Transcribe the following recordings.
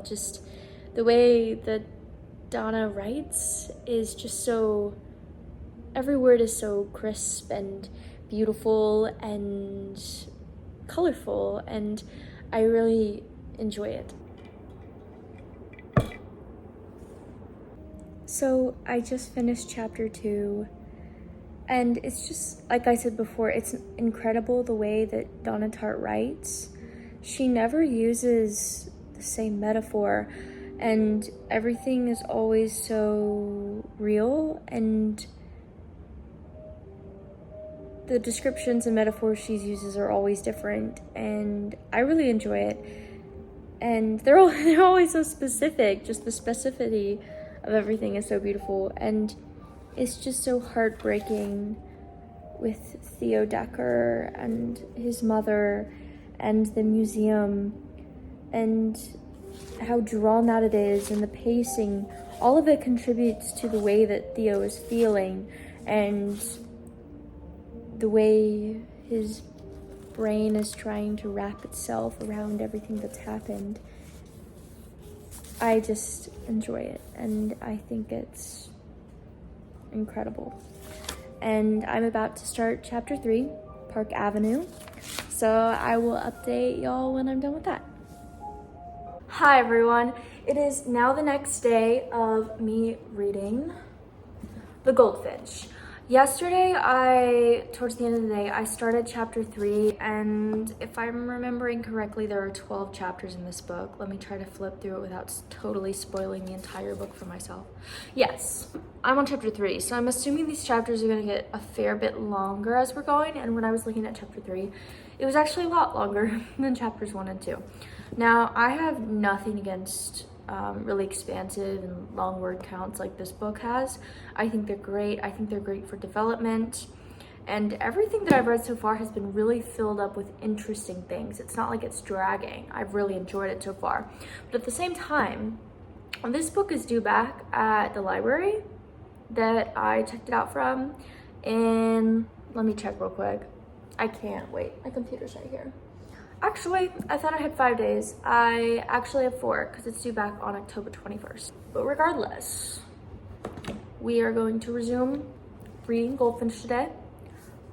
Just the way that Donna writes is just so, every word is so crisp and beautiful and colorful, and I really enjoy it. So I just finished chapter 2, and it's just, like I said before, it's incredible the way that Donna Tartt writes. She never uses the same metaphor, and everything is always so real, and the descriptions and metaphors she uses are always different, and I really enjoy it. And they're always so specific. Just the specificity of everything is so beautiful, and it's just so heartbreaking with Theo Decker and his mother and the museum and how drawn out it is, and the pacing. All of it contributes to the way that Theo is feeling and the way his brain is trying to wrap itself around everything that's happened. I just enjoy it, and I think it's incredible. And I'm about to start chapter 3, Park Avenue, so I will update y'all when I'm done with that. Hi everyone, it is now the next day of me reading The Goldfinch. Yesterday, towards the end of the day, I started chapter 3, and if I'm remembering correctly, there are 12 chapters in this book. Let me try to flip through it without totally spoiling the entire book for myself. Yes, I'm on chapter 3, so I'm assuming these chapters are gonna get a fair bit longer as we're going, and when I was looking at chapter 3, it was actually a lot longer than chapters 1 and 2. Now, I have nothing against really expansive and long word counts like this book has. I think they're great. I think they're great for development, and everything that I've read so far has been really filled up with interesting things. It's not like it's dragging. I've really enjoyed it so far. But at the same time, this book is due back at the library that I checked it out from, and let me check real quick. I can't wait. My computer's right here. Actually, I thought I had 5 days. I actually have 4 because it's due back on October 21st. But regardless, we are going to resume reading Goldfinch today.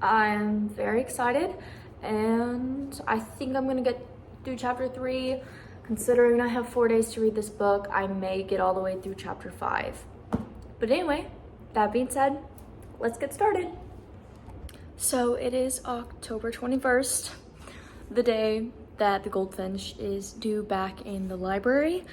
I'm very excited, and I think I'm gonna get through chapter 3. Considering I have 4 days to read this book, I may get all the way through chapter 5. But anyway, that being said, let's get started. So it is October 21st. The day that The Goldfinch is due back in the library,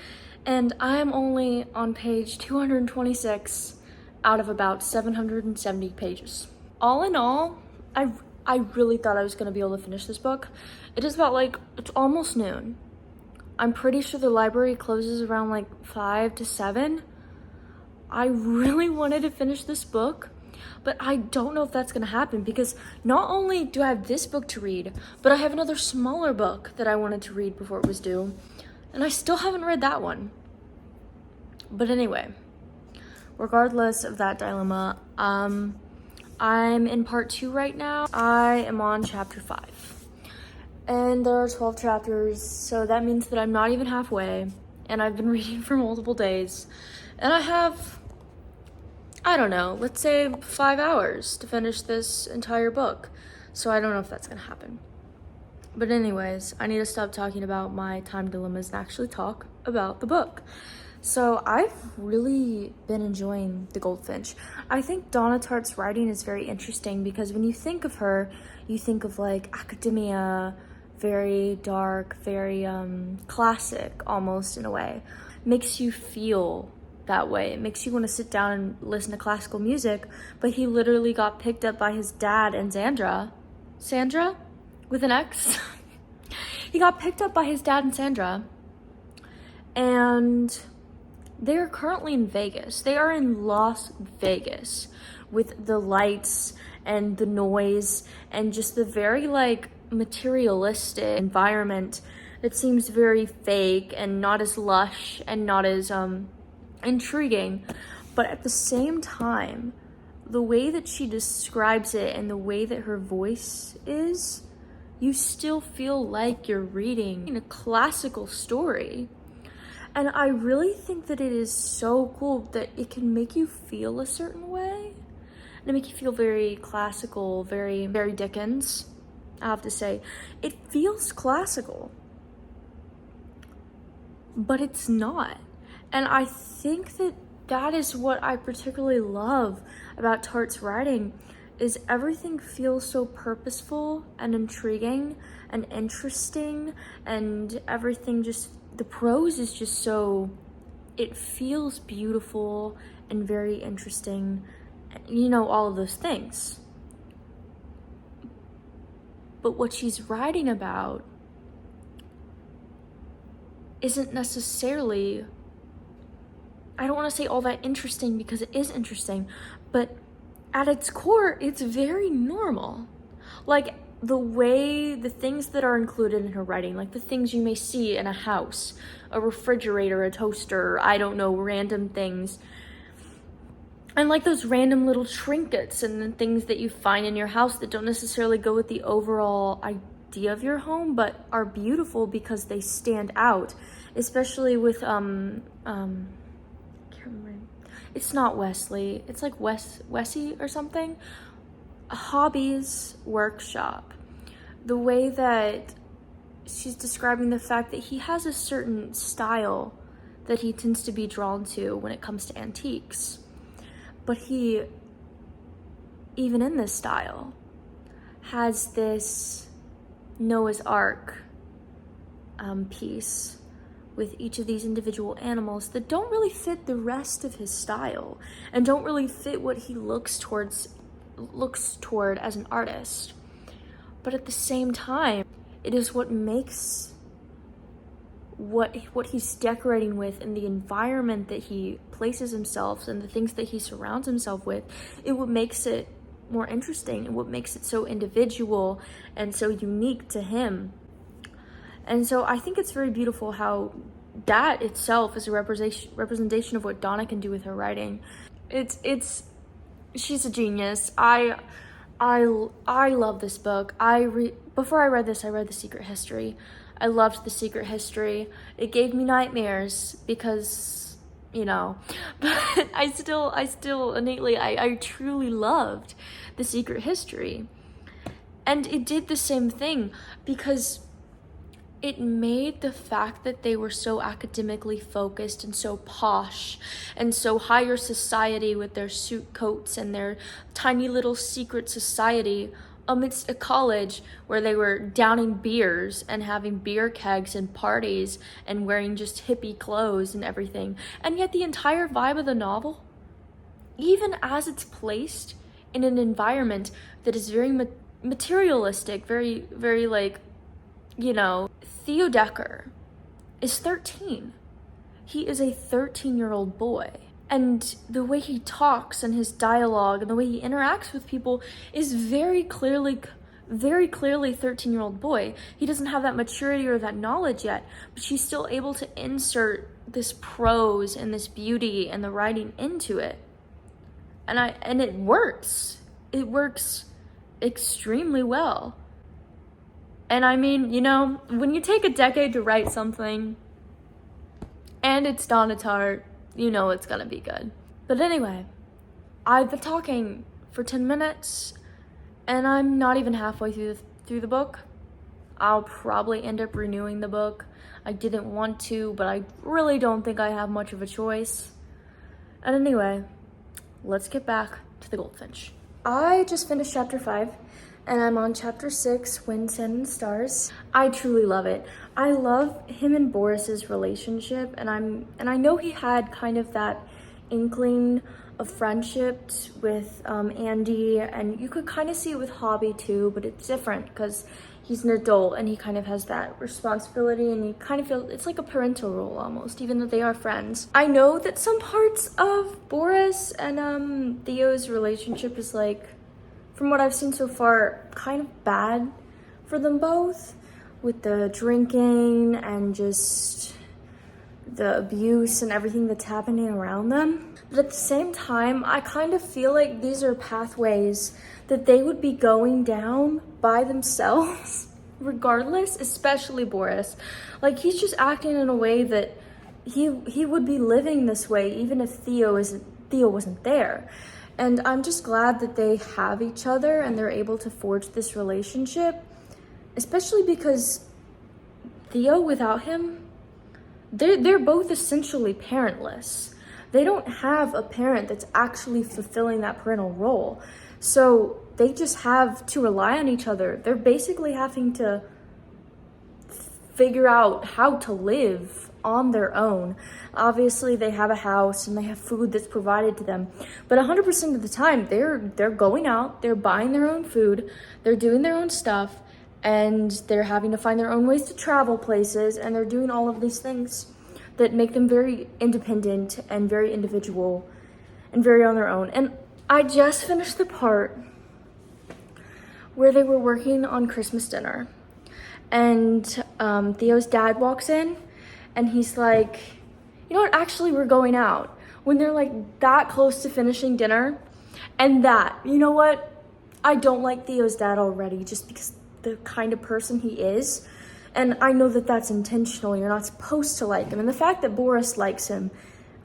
and I'm only on page 226 out of about 770 pages. All in all, I really thought I was going to be able to finish this book. It is about it's almost noon. I'm pretty sure the library closes around 5 to 7. I really wanted to finish this book, but I don't know if that's gonna happen because not only do I have this book to read, but I have another smaller book that I wanted to read before it was due, and I still haven't read that one. But anyway, regardless of that dilemma, I'm in part 2 right now. I am on chapter 5, and there are 12 chapters, so that means that I'm not even halfway, and I've been reading for multiple days, and I have, I don't know, let's say 5 hours to finish this entire book. So I don't know if that's gonna happen. But anyways, I need to stop talking about my time dilemmas and actually talk about the book. So I've really been enjoying The Goldfinch. I think Donna Tartt's writing is very interesting because when you think of her, you think of academia, very dark, very classic almost in a way. Makes you feel that way. It makes you want to sit down and listen to classical music, but he literally got picked up by his dad and Sandra with an X. He got picked up by his dad and Sandra, and they are currently in Vegas. They are in Las Vegas with the lights and the noise and just the very materialistic environment that seems very fake and not as lush and not as intriguing, but at the same time, the way that she describes it and the way that her voice is, you still feel like you're reading a classical story. And I really think that it is so cool that it can make you feel a certain way. And it make you feel very classical, very Dickens, I have to say. It feels classical, but it's not. And I think that that is what I particularly love about Tartt's writing, is everything feels so purposeful and intriguing and interesting, and everything just, the prose is just so, it feels beautiful and very interesting, you know, all of those things. But what she's writing about isn't necessarily, I don't want to say all that interesting, because it is interesting, but at its core, it's very normal. Like the things that are included in her writing, like the things you may see in a house, a refrigerator, a toaster, I don't know, random things. And like those random little trinkets and the things that you find in your house that don't necessarily go with the overall idea of your home, but are beautiful because they stand out. Especially with, I can't remember. It's not Wesley, it's like Wessie or something. A hobbies workshop. The way that she's describing the fact that he has a certain style that he tends to be drawn to when it comes to antiques. But he, even in this style, has this Noah's Ark piece with each of these individual animals that don't really fit the rest of his style and don't really fit what he looks toward as an artist. But at the same time, it is what makes what he's decorating with and the environment that he places himself and the things that he surrounds himself with, it what makes it more interesting and what makes it so individual and so unique to him. And so I think it's very beautiful how that itself is a representation of what Donna can do with her writing. She's a genius. I love this book. Before I read this, I read The Secret History. I loved The Secret History. It gave me nightmares because, you know, but I still innately, I truly loved The Secret History. And it did the same thing because it made the fact that they were so academically focused and so posh and so higher society with their suit coats and their tiny little secret society amidst a college where they were downing beers and having beer kegs and parties and wearing just hippie clothes and everything. And yet the entire vibe of the novel, even as it's placed in an environment that is very materialistic, very, very like, you know, Theo Decker is 13. He is a 13-year-old boy. And the way he talks and his dialogue and the way he interacts with people is very clearly 13-year-old boy. He doesn't have that maturity or that knowledge yet, but she's still able to insert this prose and this beauty and the writing into it. And it works. It works extremely well. And I mean, you know, when you take a decade to write something and it's Donna Tartt, you know it's gonna be good. But anyway, I've been talking for 10 minutes and I'm not even halfway through the book. I'll probably end up renewing the book. I didn't want to, but I really don't think I have much of a choice. And anyway, let's get back to the Goldfinch. I just finished chapter 5. And I'm on chapter 6, Wind, Sand, and Stars. I truly love it. I love him and Boris's relationship, and I know he had kind of that inkling of friendship with Andy, and you could kind of see it with Hobby too, but it's different because he's an adult and he kind of has that responsibility, and you kind of feel it's like a parental role almost, even though they are friends. I know that some parts of Boris and Theo's relationship is like, from what I've seen so far, kind of bad for them both, with the drinking and just the abuse and everything that's happening around them. But at the same time, I kind of feel like these are pathways that they would be going down by themselves, regardless, especially Boris. Like, he's just acting in a way that he would be living this way even if Theo wasn't there. And I'm just glad that they have each other and they're able to forge this relationship, especially because Theo, without him, they're both essentially parentless. They don't have a parent that's actually fulfilling that parental role. So they just have to rely on each other. They're basically having to figure out how to live on their own. Obviously, they have a house and they have food that's provided to them. But 100% of the time, they're going out, they're buying their own food, they're doing their own stuff, and they're having to find their own ways to travel places, and they're doing all of these things that make them very independent and very individual and very on their own. And I just finished the part where they were working on Christmas dinner, and Theo's dad walks in and he's like, you know what, actually we're going out, when they're like that close to finishing dinner. And that, you know what, I don't like Theo's dad already just because the kind of person he is. And I know that that's intentional. You're not supposed to like him. And the fact that Boris likes him,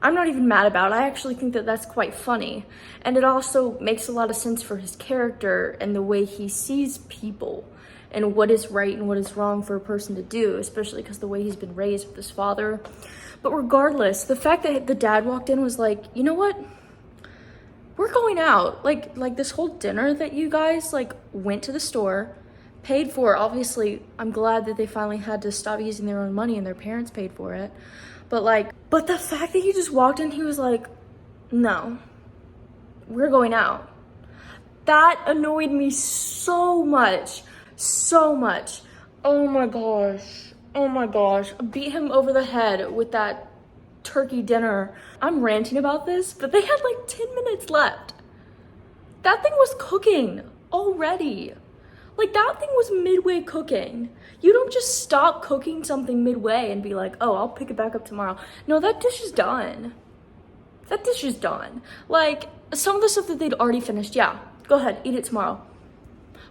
I'm not even mad about. I actually think that that's quite funny. And it also makes a lot of sense for his character and the way he sees people and what is right and what is wrong for a person to do, especially because the way he's been raised with his father. But regardless, the fact that the dad walked in was like, you know what? We're going out. Like this whole dinner that you guys like went to the store, paid for. Obviously, I'm glad that they finally had to stop using their own money and their parents paid for it. But the fact that he just walked in, he was like, no, we're going out. That annoyed me so much. So much. Oh my gosh. I beat him over the head with that turkey dinner. I'm ranting about this, but they had like 10 minutes left. That thing was cooking already. Like, that thing was midway cooking. You don't just stop cooking something midway and be like, oh, I'll pick it back up tomorrow. No, that dish is done. Like, some of the stuff that they'd already finished, yeah, go ahead, eat it tomorrow.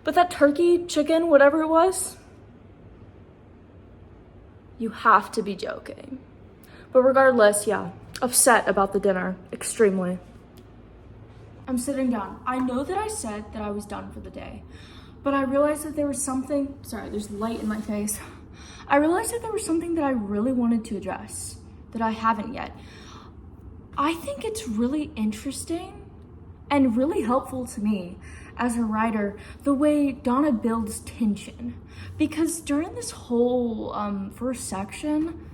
But that turkey, chicken, whatever it was, you have to be joking. But regardless, yeah, upset about the dinner, extremely. I'm sitting down. I know that I said that I was done for the day, but I realized that there was something, sorry, there's light in my face. I realized that there was something that I really wanted to address that I haven't yet. I think it's really interesting and really helpful to me as a writer, the way Donna builds tension. Because during this whole first section,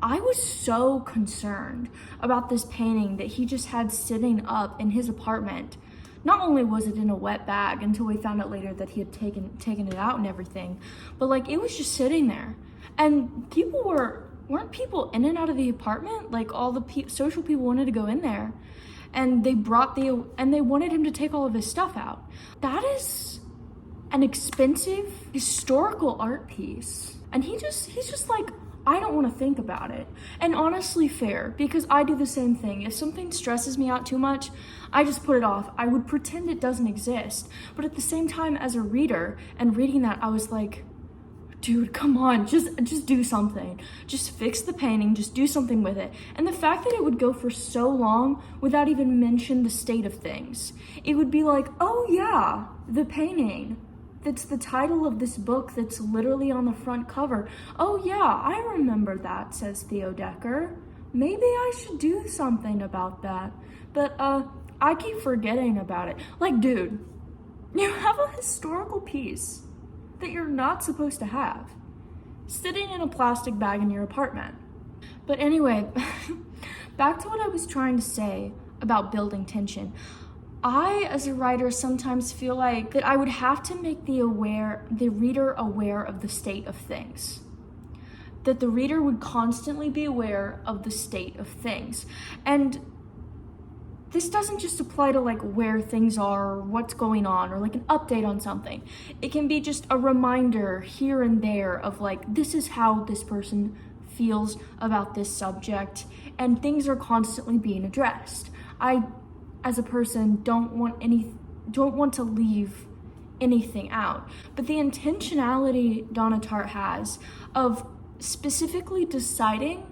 I was so concerned about this painting that he just had sitting up in his apartment. Not only was it in a wet bag until we found out later that he had taken it out and everything, but like it was just sitting there. And weren't people in and out of the apartment? Like all the social people wanted to go in there. And they wanted him to take all of his stuff out. That is an expensive historical art piece. And he's just like, I don't want to think about it. And honestly fair, because I do the same thing. If something stresses me out too much, I just put it off. I would pretend it doesn't exist. But at the same time, as a reader and reading that, I was like, dude, come on, just do something. Just fix the painting, just do something with it. And the fact that it would go for so long without even mention the state of things. It would be like, oh yeah, the painting. That's the title of this book that's literally on the front cover. Oh yeah, I remember that, says Theo Decker. Maybe I should do something about that. But I keep forgetting about it. Like, dude, you have a historical piece that you're not supposed to have sitting in a plastic bag in your apartment. But anyway, back to what I was trying to say about building tension. I, as a writer, sometimes feel like that I would have to make the reader aware of the state of things. That the reader would constantly be aware of the state of things. And this doesn't just apply to like where things are or what's going on or like an update on something. It can be just a reminder here and there of like, this is how this person feels about this subject and things are constantly being addressed. I, as a person, don't want to leave anything out. But the intentionality Donna Tartt has of specifically deciding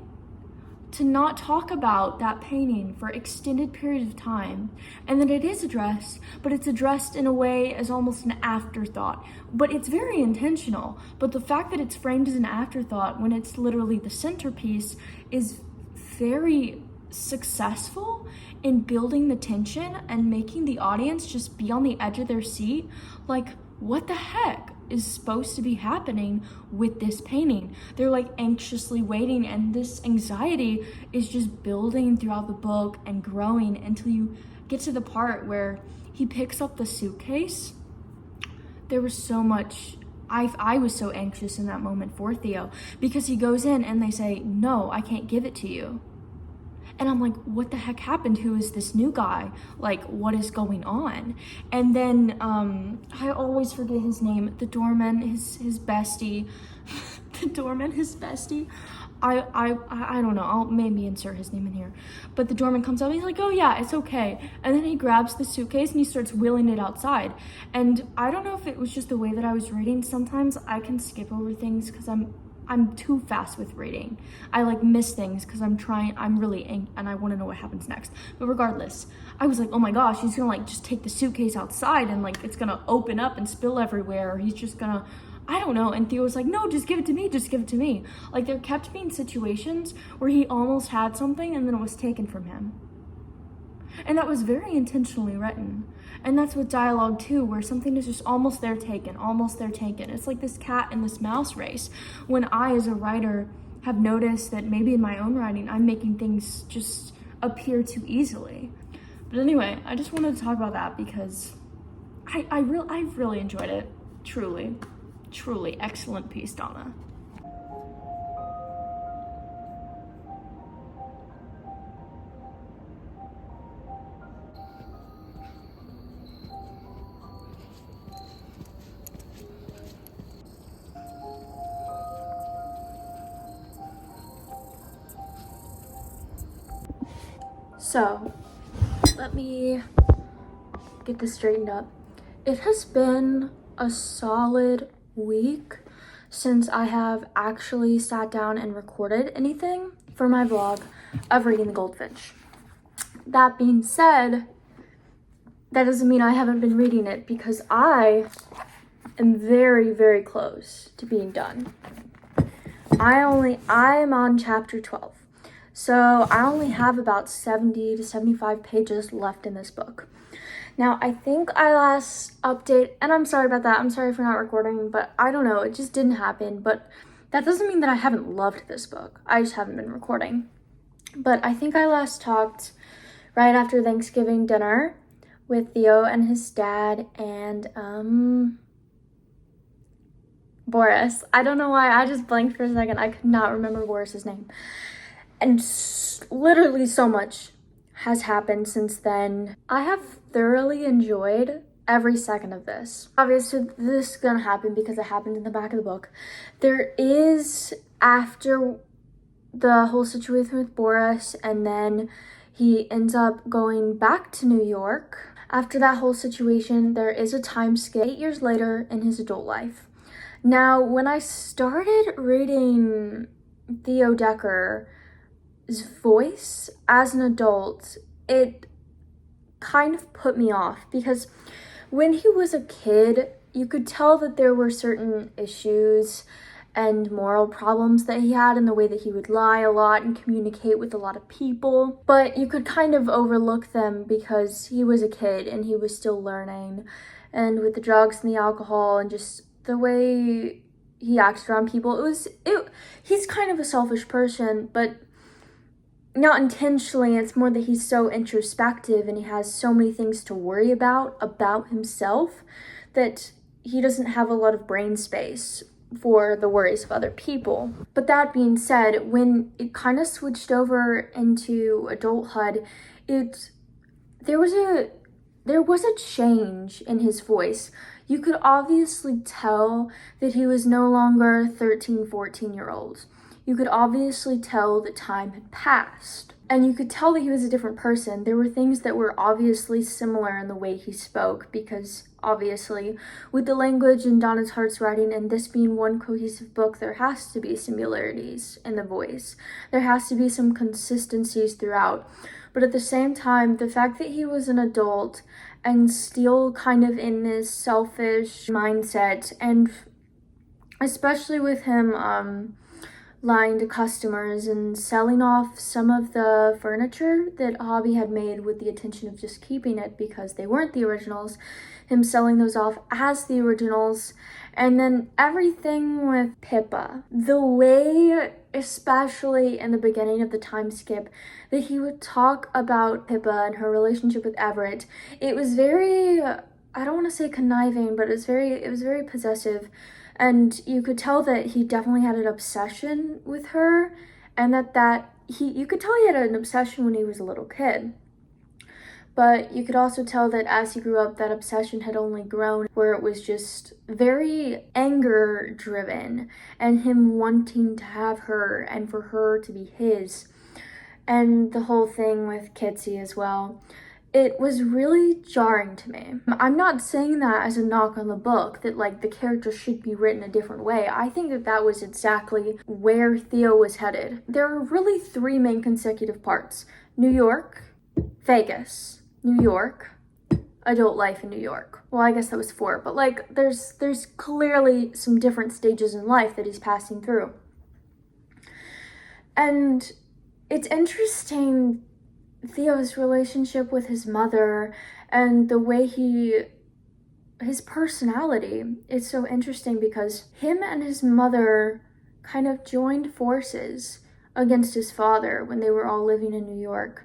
to not talk about that painting for extended periods of time, and that it is addressed, but it's addressed in a way as almost an afterthought. But it's very intentional. But the fact that it's framed as an afterthought when it's literally the centerpiece is very successful in building the tension and making the audience just be on the edge of their seat. Like, what the heck is supposed to be happening with this painting? They're like anxiously waiting, and this anxiety is just building throughout the book and growing until you get to the part where he picks up the suitcase. There was so much, I was so anxious in that moment for Theo, because he goes in and they say, no, I can't give it to you. And I'm like, what the heck happened? Who is this new guy? Like, what is going on? And then I always forget his name. The doorman, his bestie. The doorman, his bestie. I don't know. I'll maybe insert his name in here. But the doorman comes up and he's like, oh yeah, it's okay. And then he grabs the suitcase and he starts wheeling it outside. And I don't know if it was just the way that I was reading. Sometimes I can skip over things because I'm too fast with reading. I like miss things because I'm really angry and I want to know what happens next. But regardless, I was like, oh my gosh, he's gonna like just take the suitcase outside and like it's gonna open up and spill everywhere, or he's just gonna, I don't know. And Theo was like, no, just give it to me, just give it to me. Like, there kept being situations where he almost had something and then it was taken from him. And that was very intentionally written. And that's with dialogue too, where something is just almost there taken, almost there taken. It's like this cat and this mouse race. When I, as a writer, have noticed that maybe in my own writing, I'm making things just appear too easily. But anyway, I just wanted to talk about that because I really enjoyed it. Truly, truly excellent piece, Donna. So, let me get this straightened up. It has been a solid week since I have actually sat down and recorded anything for my vlog of reading The Goldfinch. That being said, that doesn't mean I haven't been reading it, because I am very, very close to being done. I am on chapter 12. So I only have about 70 to 75 pages left in this book. Now, I think I last update, and I'm sorry about that. I'm sorry for not recording, but I don't know. It just didn't happen. But that doesn't mean that I haven't loved this book. I just haven't been recording. But I think I last talked right after Thanksgiving dinner with Theo and his dad and Boris. I don't know why. I just blanked for a second. I could not remember Boris's name. And literally so much has happened since then. I have thoroughly enjoyed every second of this. Obviously, this is gonna happen because it happened in the back of the book. There is, after the whole situation with Boris, and then he ends up going back to New York. After that whole situation, there is a time skip 8 years later in his adult life. Now, when I started reading Theo Decker's voice as an adult, it kind of put me off, because when he was a kid, you could tell that there were certain issues and moral problems that he had in the way that he would lie a lot and communicate with a lot of people. But you could kind of overlook them because he was a kid and he was still learning. And with the drugs and the alcohol and just the way he acts around people, he's kind of a selfish person, but not intentionally. It's more that he's so introspective and he has so many things to worry about himself, that he doesn't have a lot of brain space for the worries of other people. But that being said, when it kind of switched over into adulthood, there was a change in his voice. You could obviously tell that he was no longer 13, 14-year-old. you could obviously tell that time had passed. And you could tell that he was a different person. There were things that were obviously similar in the way he spoke, because obviously, with the language in Donna Tartt's writing and this being one cohesive book, there has to be similarities in the voice. There has to be some consistencies throughout. But at the same time, the fact that he was an adult and still kind of in this selfish mindset, and especially with him lying to customers and selling off some of the furniture that Hobby had made with the intention of just keeping it because they weren't the originals, him selling those off as the originals, and then everything with Pippa. The way, especially in the beginning of the time skip, that he would talk about Pippa and her relationship with Everett, it was very, I don't want to say conniving, but it was very possessive. And you could tell that he definitely had an obsession with her, and you could tell he had an obsession when he was a little kid. But you could also tell that as he grew up, that obsession had only grown, where it was just very anger driven and him wanting to have her and for her to be his. And the whole thing with Kitsy as well. It was really jarring to me. I'm not saying that as a knock on the book, that like the character should be written a different way. I think that that was exactly where Theo was headed. There are really 3 main consecutive parts: New York, Vegas, New York, adult life in New York. Well, I guess that was 4, but like there's clearly some different stages in life that he's passing through. And it's interesting, Theo's relationship with his mother and the way his personality is so interesting, because him and his mother kind of joined forces against his father when they were all living in New York.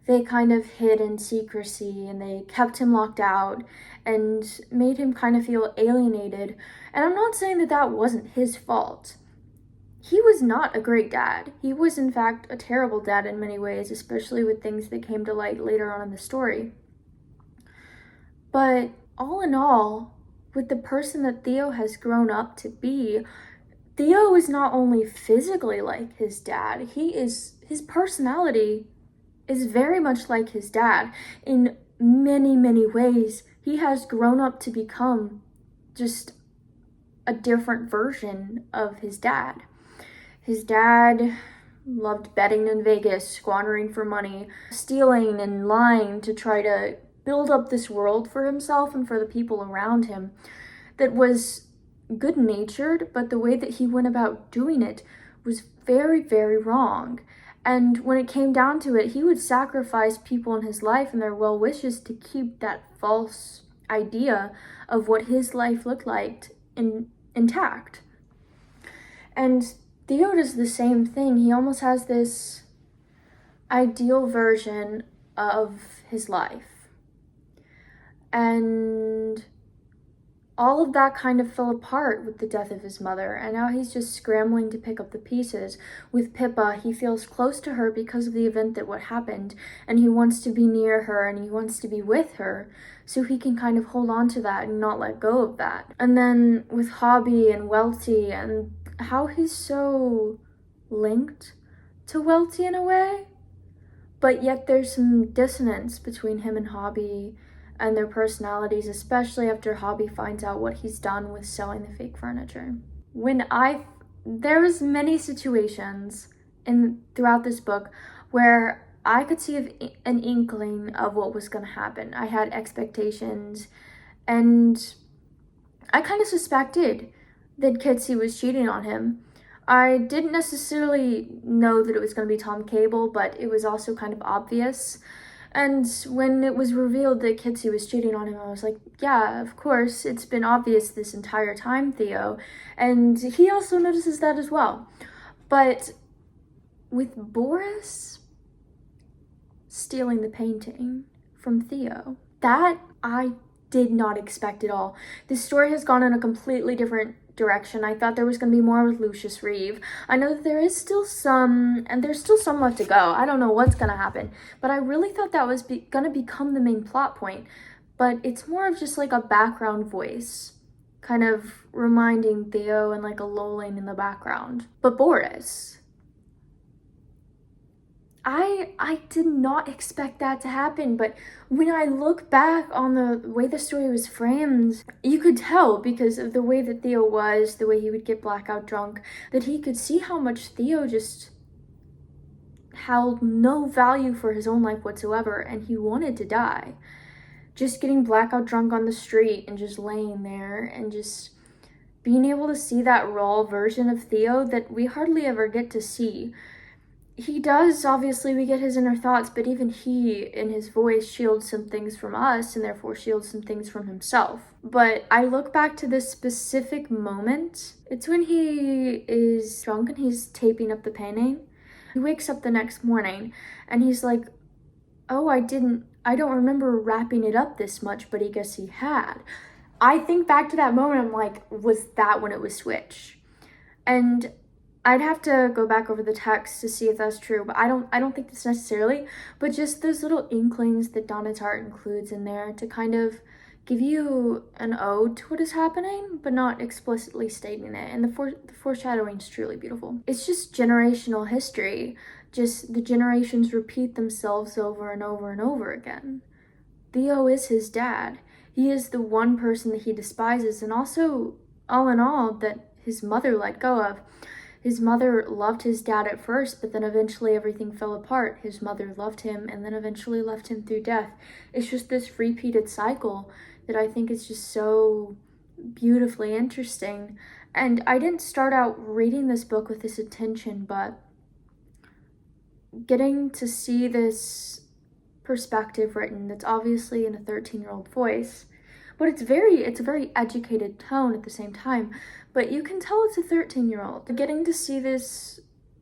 They kind of hid in secrecy and they kept him locked out and made him kind of feel alienated. And I'm not saying that that wasn't his fault. He was not a great dad. He was, in fact, a terrible dad in many ways, especially with things that came to light later on in the story. But all in all, with the person that Theo has grown up to be, Theo is not only physically like his dad, his personality is very much like his dad. In many, many ways, he has grown up to become just a different version of his dad. His dad loved betting in Vegas, squandering for money, stealing and lying to try to build up this world for himself and for the people around him that was good-natured, but the way that he went about doing it was very, very wrong. And when it came down to it, he would sacrifice people in his life and their well wishes to keep that false idea of what his life looked like intact. And Theo does the same thing. He almost has this ideal version of his life. And all of that kind of fell apart with the death of his mother, and now he's just scrambling to pick up the pieces. With Pippa, he feels close to her because of the event that what happened, and he wants to be near her and he wants to be with her so he can kind of hold on to that and not let go of that. And then with Hobby and Welty, and how he's so linked to Welty in a way, but yet there's some dissonance between him and Hobby and their personalities, especially after Hobby finds out what he's done with selling the fake furniture. There was many situations throughout this book where I could see an inkling of what was going to happen. I had expectations, and I kind of suspected that Kitsy was cheating on him. I didn't necessarily know that it was going to be Tom Cable, but it was also kind of obvious. And when it was revealed that Kitsy was cheating on him, I was like, yeah, of course, it's been obvious this entire time, Theo. And he also notices that as well. But with Boris stealing the painting from Theo, that I did not expect at all. This story has gone in a completely different direction. I thought there was going to be more with Lucius Reeve. I know that there is still some, and there's still some left to go. I don't know what's going to happen, but I really thought that was going to become the main plot point. But it's more of just like a background voice, kind of reminding Theo and like a lulling in the background. But Boris, I did not expect that to happen, but when I look back on the way the story was framed, you could tell because of the way that Theo was, the way he would get blackout drunk, that he could see how much Theo just held no value for his own life whatsoever, and he wanted to die. Just getting blackout drunk on the street and just laying there and just being able to see that raw version of Theo that we hardly ever get to see. He does, obviously, we get his inner thoughts, but even he, in his voice, shields some things from us and therefore shields some things from himself. But I look back to this specific moment. It's when he is drunk and he's taping up the painting. He wakes up the next morning and he's like, oh, I don't remember wrapping it up this much, but I guess he had. I think back to that moment, I'm like, was that when it was switched? And I'd have to go back over the text to see if that's true, but I don't think that's necessarily, but just those little inklings that Donna Tartt includes in there to kind of give you an ode to what is happening, but not explicitly stating it. And the foreshadowing is truly beautiful. It's just generational history. Just the generations repeat themselves over and over and over again. Theo is his dad. He is the one person that he despises, and also, all in all, that his mother let go of. His mother loved his dad at first, but then eventually everything fell apart. His mother loved him and then eventually left him through death. It's just this repeated cycle that I think is just so beautifully interesting. And I didn't start out reading this book with this intention, but getting to see this perspective written that's obviously in a 13-year-old voice, but it's a very educated tone at the same time, but you can tell it's a 13-year-old. Getting to see this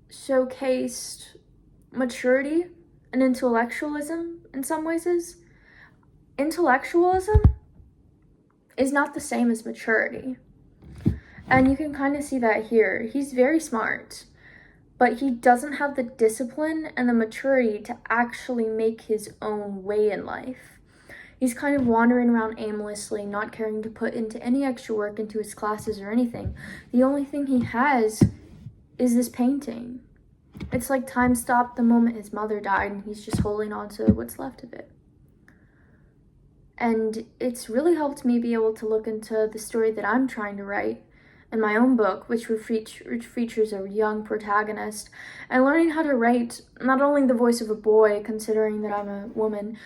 showcased maturity and intellectualism in some ways is. Intellectualism is not the same as maturity. And you can kind of see that here. He's very smart, but he doesn't have the discipline and the maturity to actually make his own way in life. He's kind of wandering around aimlessly, not caring to put into any extra work into his classes or anything. The only thing he has is this painting. It's like time stopped the moment his mother died, and he's just holding on to what's left of it. And it's really helped me be able to look into the story that I'm trying to write in my own book, which features a young protagonist, and learning how to write not only the voice of a boy, considering that I'm a woman,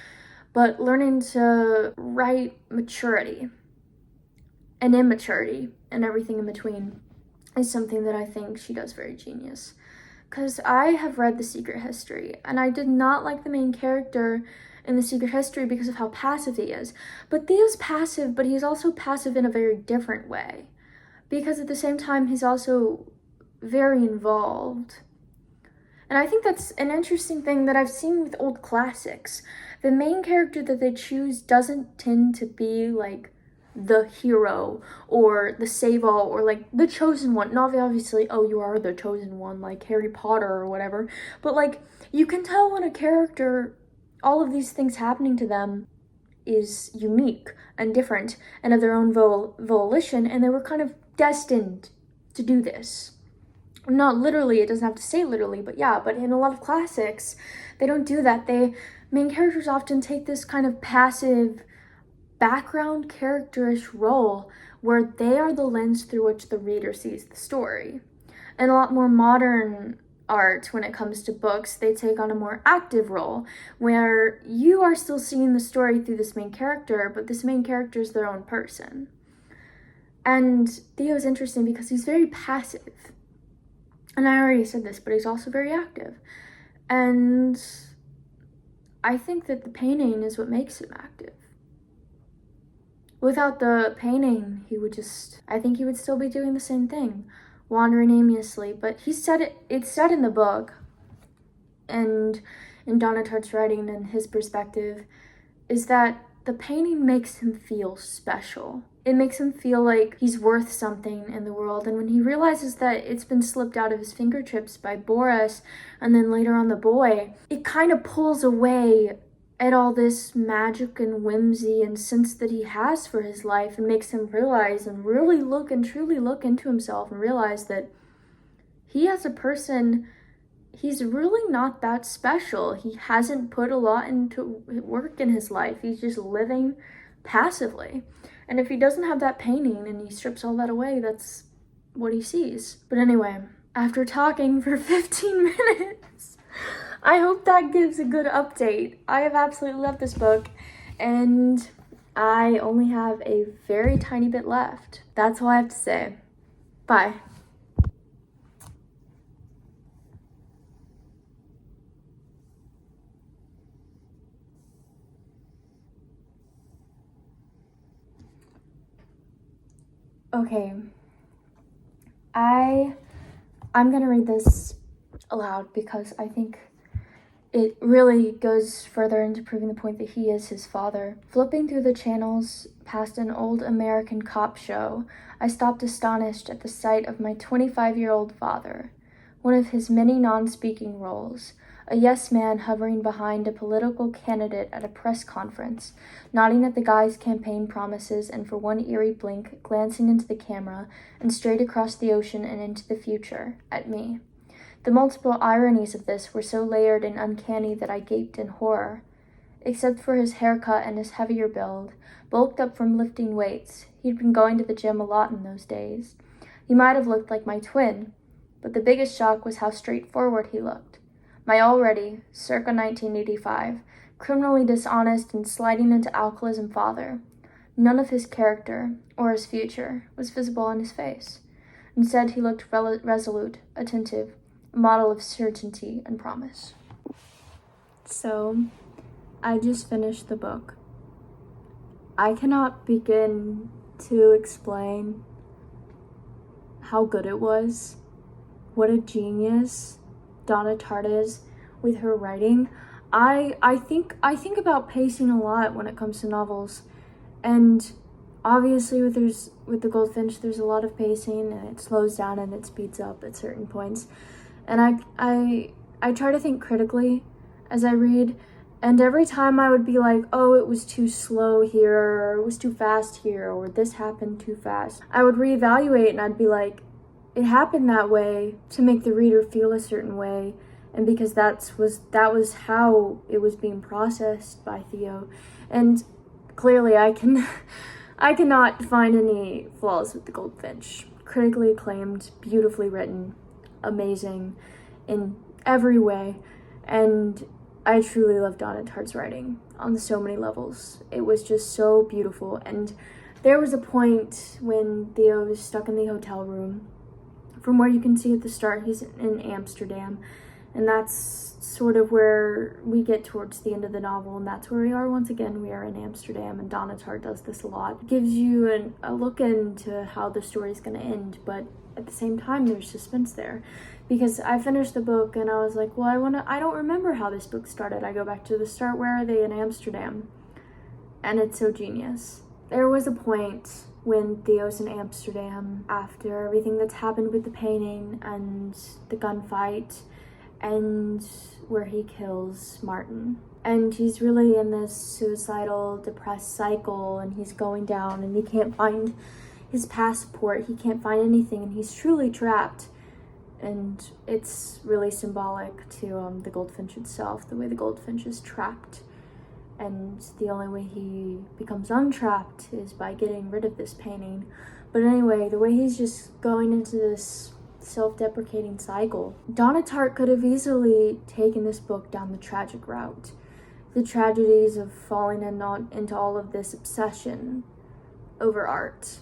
but learning to write maturity and immaturity and everything in between is something that I think she does very genius. Because I have read The Secret History, and I did not like the main character in The Secret History because of how passive he is. But Theo's passive, but he's also passive in a very different way. Because at the same time, he's also very involved. And I think that's an interesting thing that I've seen with old classics. The main character that they choose doesn't tend to be like the hero or the save-all or like the chosen one. Not obviously, oh, you are the chosen one, like Harry Potter or whatever. But like, you can tell when a character, all of these things happening to them is unique and different and of their own volition, and they were kind of destined to do this. Not literally, it doesn't have to say literally, but yeah, but in a lot of classics, they don't do that. Main characters often take this kind of passive background character-ish role where they are the lens through which the reader sees the story. And a lot more modern art, when it comes to books, they take on a more active role where you are still seeing the story through this main character, but this main character is their own person. And Theo's interesting because he's very passive. And I already said this, but he's also very active. And I think that the painting is what makes him active. Without the painting, I think he would still be doing the same thing, wandering aimlessly. But it's said in the book, and in Donna Tartt's writing and his perspective, is that the painting makes him feel special. It makes him feel like he's worth something in the world. And when he realizes that it's been slipped out of his fingertips by Boris and then later on the boy, it kind of pulls away at all this magic and whimsy and sense that he has for his life and makes him realize and really look and truly look into himself and realize that he as a person he's really not that special. He hasn't put a lot into work in his life. He's just living passively. And if he doesn't have that painting and he strips all that away, that's what he sees. But anyway, after talking for 15 minutes, I hope that gives a good update. I have absolutely loved this book, and I only have a very tiny bit left. That's all I have to say. Bye. Okay, I'm gonna read this aloud because I think it really goes further into proving the point that he is his father. Flipping through the channels past an old American cop show, I stopped astonished at the sight of my 25-year-old father, one of his many non-speaking roles, a yes man hovering behind a political candidate at a press conference, nodding at the guy's campaign promises and for one eerie blink, glancing into the camera and straight across the ocean and into the future, at me. The multiple ironies of this were so layered and uncanny that I gaped in horror. Except for his haircut and his heavier build, bulked up from lifting weights, he'd been going to the gym a lot in those days. He might have looked like my twin, but the biggest shock was how straightforward he looked. My already, circa 1985, criminally dishonest and sliding into alcoholism father. None of his character, or his future, was visible on his face. Instead, he looked resolute, attentive, a model of certainty and promise. So, I just finished the book. I cannot begin to explain how good it was, what a genius Donna Tartt is with her writing. I think about pacing a lot when it comes to novels, and obviously with the Goldfinch there's a lot of pacing, and it slows down and it speeds up at certain points. And I try to think critically as I read, and every time I would be like, oh, it was too slow here, or it was too fast here, or this happened too fast, I would reevaluate and I'd be like, it happened that way to make the reader feel a certain way, and because that was how it was being processed by Theo. And clearly I cannot find any flaws with the Goldfinch. Critically acclaimed, beautifully written, amazing in every way, and I truly love Donna Tartt's writing on so many levels. It was just so beautiful. And there was a point when Theo was stuck in the hotel room. From where you can see at the start, he's in Amsterdam, and that's sort of where we get towards the end of the novel, and that's where we are once again. We are in Amsterdam, and Donna Tartt does this a lot. It gives you a look into how the story is going to end, but at the same time, there's suspense there. Because I finished the book, and I was like, well, I don't remember how this book started. I go back to the start, where are they in Amsterdam? And it's so genius. There was a point when Theo's in Amsterdam after everything that's happened with the painting and the gunfight, and where he kills Martin. And he's really in this suicidal, depressed cycle, and he's going down, and he can't find his passport, he can't find anything, and he's truly trapped. And it's really symbolic to the Goldfinch itself, the way the Goldfinch is trapped. And the only way he becomes untrapped is by getting rid of this painting. But anyway, the way he's just going into this self-deprecating cycle. Donna Tartt could have easily taken this book down the tragic route. The tragedies of falling into all of this obsession over art.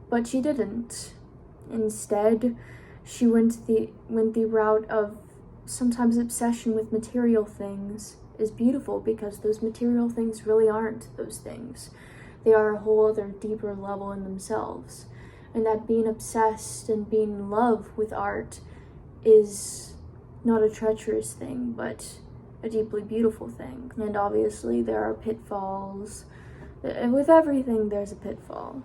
But she didn't. Instead, she went the route of sometimes obsession with material things is beautiful, because those material things really aren't those things. They are a whole other deeper level in themselves. And that being obsessed and being in love with art is not a treacherous thing, but a deeply beautiful thing. And obviously there are pitfalls. With everything, there's a pitfall.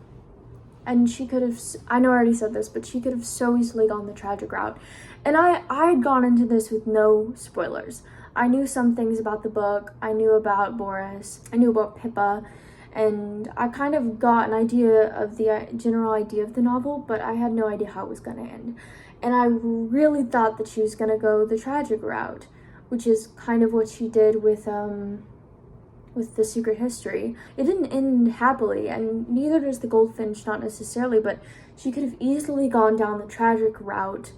And she could have, I know I already said this, but she could have so easily gone the tragic route. And I had gone into this with no spoilers. I knew some things about the book. I knew about Boris. I knew about Pippa. And I kind of got an idea of the general idea of the novel, but I had no idea how it was going to end. And I really thought that she was gonna go the tragic route, which is kind of what she did with The Secret History. It didn't end happily, and neither does The Goldfinch, not necessarily, but she could have easily gone down the tragic route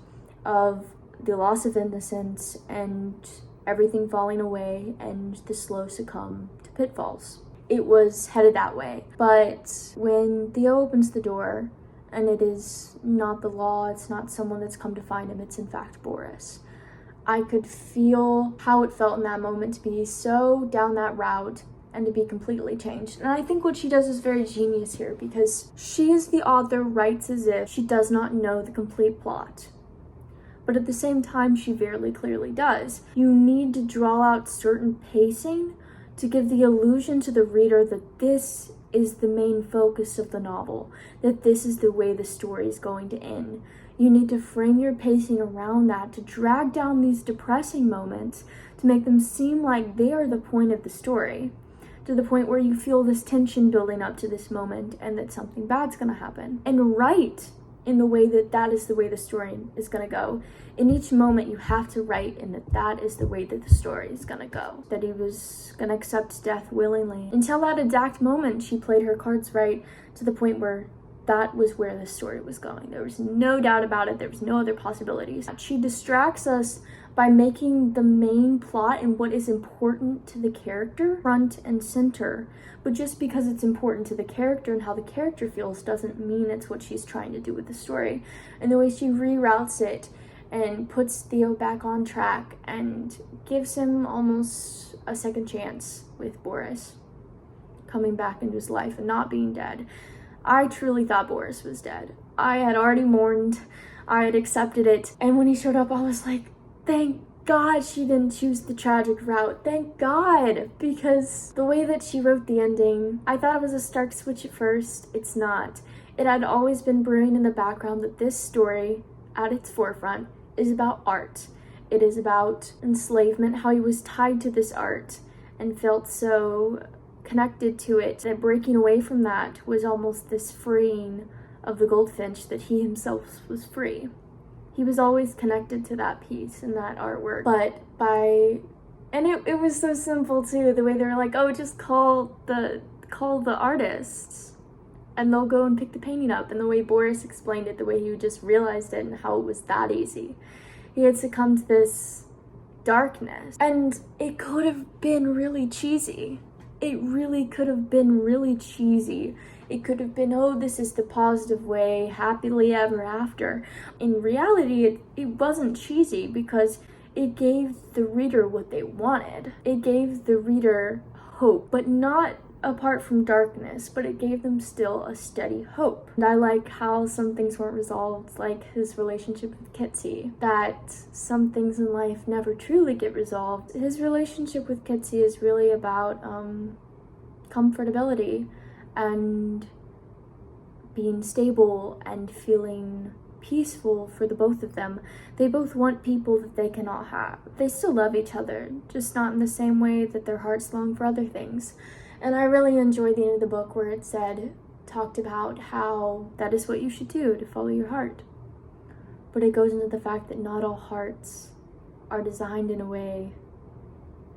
of the loss of innocence and everything falling away and the slow succumb to pitfalls. It was headed that way. But when Theo opens the door, and it is not the law, it's not someone that's come to find him, it's in fact Boris, I could feel how it felt in that moment to be so down that route and to be completely changed. And I think what she does is very genius here, because she, as the author, writes as if she does not know the complete plot. But at the same time, she very clearly does. You need to draw out certain pacing to give the illusion to the reader that this is the main focus of the novel, that this is the way the story is going to end. You need to frame your pacing around that, to drag down these depressing moments, to make them seem like they are the point of the story, to the point where you feel this tension building up to this moment and that something bad's gonna happen. And write in the way that that is the way the story is gonna go. In each moment, you have to write in that that is the way that the story is gonna go. That he was gonna accept death willingly. Until that exact moment, she played her cards right, to the point where that was where the story was going. There was no doubt about it. There was no other possibilities. She distracts us by making the main plot and what is important to the character front and center. But just because it's important to the character and how the character feels doesn't mean it's what she's trying to do with the story. And the way she reroutes it and puts Theo back on track and gives him almost a second chance with Boris coming back into his life and not being dead. I truly thought Boris was dead. I had already mourned, I had accepted it, and when he showed up, I was like, thank God she didn't choose the tragic route. Thank God, because the way that she wrote the ending, I thought it was a stark switch at first. It's not. It had always been brewing in the background that this story, at its forefront, is about art. It is about enslavement, how he was tied to this art and felt so connected to it, that breaking away from that was almost this freeing of the goldfinch, that he himself was free. He was always connected to that piece and that artwork, and it was so simple too, the way they were like, oh, just call the artists and they'll go and pick the painting up, and the way Boris explained it, the way he just realized it and how it was that easy. He had succumbed to this darkness, and it could have been really cheesy. It really could have been really cheesy. It could have been, oh, this is the positive way, happily ever after. In reality, it wasn't cheesy, because it gave the reader what they wanted. It gave the reader hope, but not apart from darkness, but it gave them still a steady hope. And I like how some things weren't resolved, like his relationship with Kitsy, that some things in life never truly get resolved. His relationship with Kitsy is really about comfortability and being stable and feeling peaceful for the both of them. They both want people that they cannot have. They still love each other, just not in the same way that their hearts long for other things. And I really enjoyed the end of the book where it talked about how that is what you should do, to follow your heart. But it goes into the fact that not all hearts are designed in a way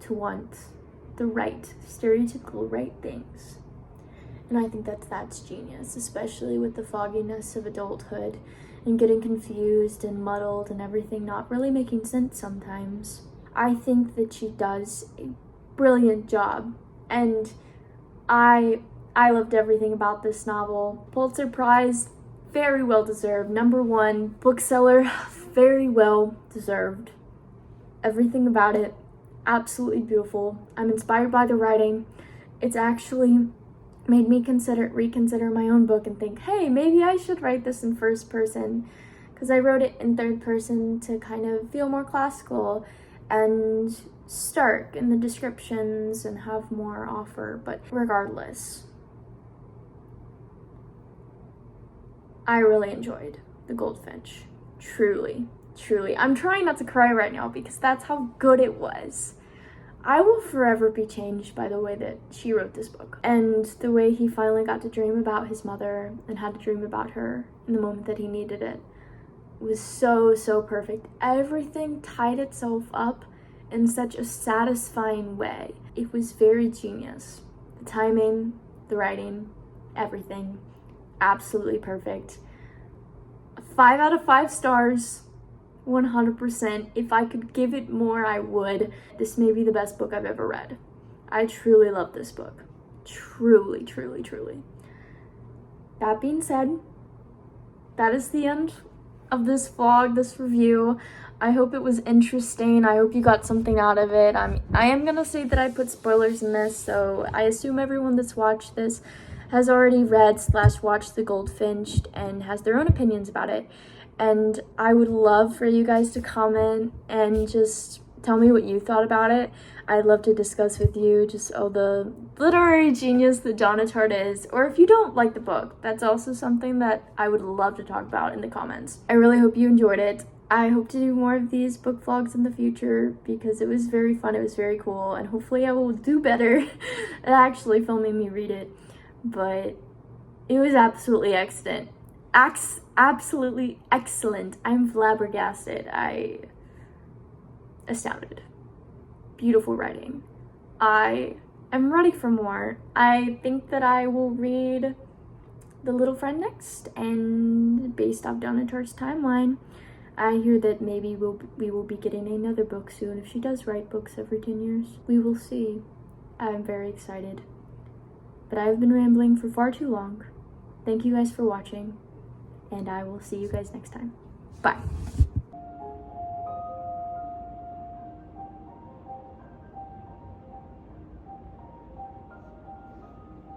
to want the right, stereotypical right things. And I think that's genius, especially with the fogginess of adulthood and getting confused and muddled and everything not really making sense sometimes. I think that she does a brilliant job, and I loved everything about this novel. Pulitzer Prize, very well deserved. #1 bookseller, very well deserved. Everything about it, absolutely beautiful. I'm inspired by the writing. It's actually made me reconsider my own book and think, hey, maybe I should write this in first person, because I wrote it in third person to kind of feel more classical and stark in the descriptions and have more offer. But regardless, I really enjoyed The Goldfinch. Truly. I'm trying not to cry right now because that's how good it was. I will forever be changed by the way that she wrote this book, and the way he finally got to dream about his mother and had to dream about her in the moment that he needed it was so, so perfect. Everything tied itself up in such a satisfying way. It was very genius. The timing, the writing, everything, absolutely perfect. 5 out of 5 stars, 100%. If I could give it more, I would. This may be the best book I've ever read. I truly love this book. Truly, truly, truly. That being said, that is the end of this vlog, this review. I hope it was interesting. I hope you got something out of it. I am gonna say that I put spoilers in this, so I assume everyone that's watched this has already read / watched The Goldfinch and has their own opinions about it. And I would love for you guys to comment and just tell me what you thought about it. I'd love to discuss with you just the literary genius that Donna Tartt is. Or if you don't like the book, that's also something that I would love to talk about in the comments. I really hope you enjoyed it. I hope to do more of these book vlogs in the future because it was very fun, it was very cool, and hopefully I will do better at actually filming me read it. But it was absolutely excellent. Absolutely excellent. I'm flabbergasted. Astounded. Beautiful writing. I am ready for more. I think that I will read The Little Friend next, and based off Donna Tartt's timeline, I hear that maybe we will be getting another book soon. If she does write books every 10 years, we will see. I'm very excited. But I've been rambling for far too long. Thank you guys for watching, and I will see you guys next time. Bye.